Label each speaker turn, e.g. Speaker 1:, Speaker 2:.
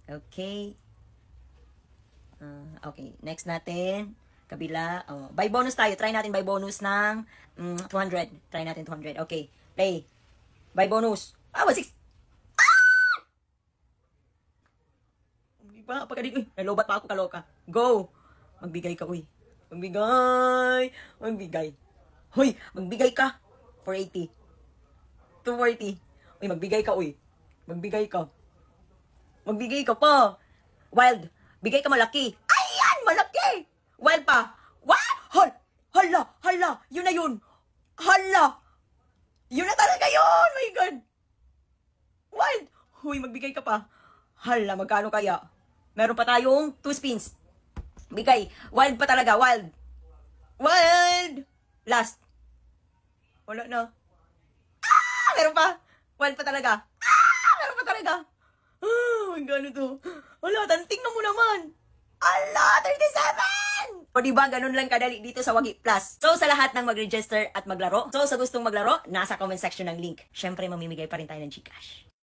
Speaker 1: Okay. Okay, next natin. Kabila. Oh, buy bonus tayo. Try natin buy bonus ng 200. Try natin 200. Okay. Play. Buy bonus. 1.6. Pagkadito. Nalobat pa ako, kaloka. Go. Magbigay ka, uy. Magbigay. Magbigay. Hoy, magbigay ka. 480. 240. Uy, magbigay ka, uy. Magbigay ka. Magbigay ka pa. Wild. Bigay ka malaki. Ayan, malaki. Wild pa. What? Hala. Hala. Yun na yun. Hala. Yun na talaga yun. My God. Wild. Huy, magbigay ka pa. Hala, magkano kaya? Meron pa tayong 2 spins. Bigay. Wild pa talaga. Wild. Wild. Last. Wala na. Meron pa. Wild pa talaga. Meron pa talaga. Ang gano'n to. Wala, tingnan mo naman. Ala, 37! O diba, ganun lang kadali dito sa Wagi Plus. So, sa lahat ng mag-register at maglaro, so sa gustong maglaro, nasa comment section ng link. Syempre, mamimigay pa rin tayo ng Gcash.